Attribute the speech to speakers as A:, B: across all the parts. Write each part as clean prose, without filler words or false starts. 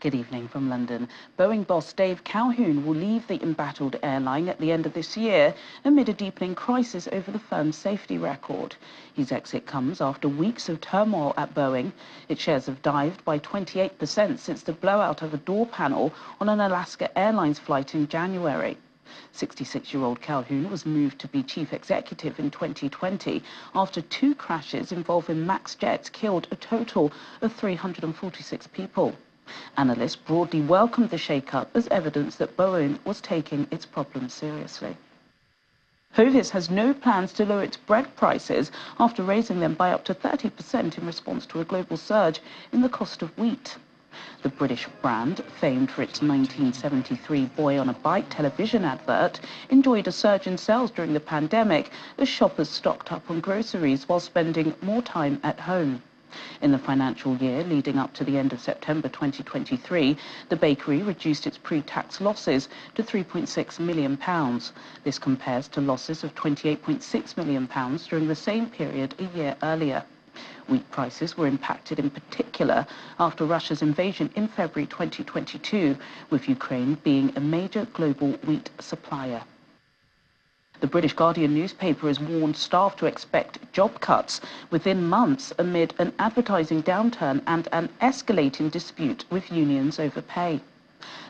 A: Good evening from London. Boeing boss Dave Calhoun will leave the embattled airline at the end of this year amid a deepening crisis over the firm's safety record. His exit comes after weeks of turmoil at Boeing. Its shares have dived by 28% since the blowout of a door panel on an Alaska Airlines flight in January. 66-year-old Calhoun was moved to be chief executive in 2020 after two crashes involving MAX jets killed a total of 346 people. Analysts broadly welcomed the shake-up as evidence that Boeing was taking its problems seriously. Hovis has no plans to lower its bread prices after raising them by up to 30% in response to a global surge in the cost of wheat. The British brand, famed for its 1973 boy on a bike television advert, enjoyed a surge in sales during the pandemic as shoppers stocked up on groceries while spending more time at home. In the financial year leading up to the end of September 2023, the bakery reduced its pre-tax losses to £3.6 million. This compares to losses of £28.6 million during the same period a year earlier. Wheat prices were impacted in particular after Russia's invasion in February 2022, with Ukraine being a major global wheat supplier. The British Guardian newspaper has warned staff to expect job cuts within months amid an advertising downturn and an escalating dispute with unions over pay.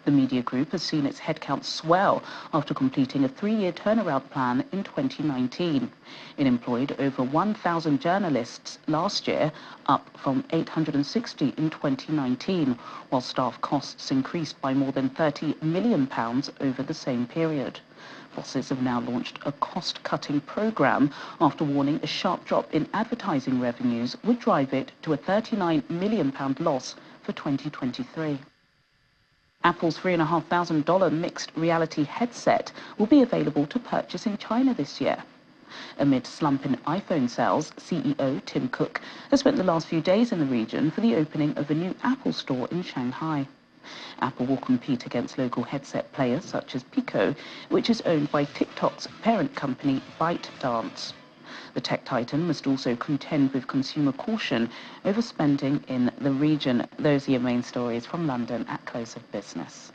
A: The media group has seen its headcount swell after completing a 3-year turnaround plan in 2019. It employed over 1,000 journalists last year, up from 860 in 2019, while staff costs increased by more than £30 million over the same period. Bosses have now launched a cost-cutting programme after warning a sharp drop in advertising revenues would drive it to a £39 million loss for 2023. Apple's $3,500 mixed reality headset will be available to purchase in China this year. Amid slump in iPhone sales, CEO Tim Cook has spent the last few days in the region for the opening of a new Apple store in Shanghai. Apple will compete against local headset players such as Pico, which is owned by TikTok's parent company ByteDance. The tech titan must also contend with consumer caution over spending in the region. Those are your main stories from London at close of business.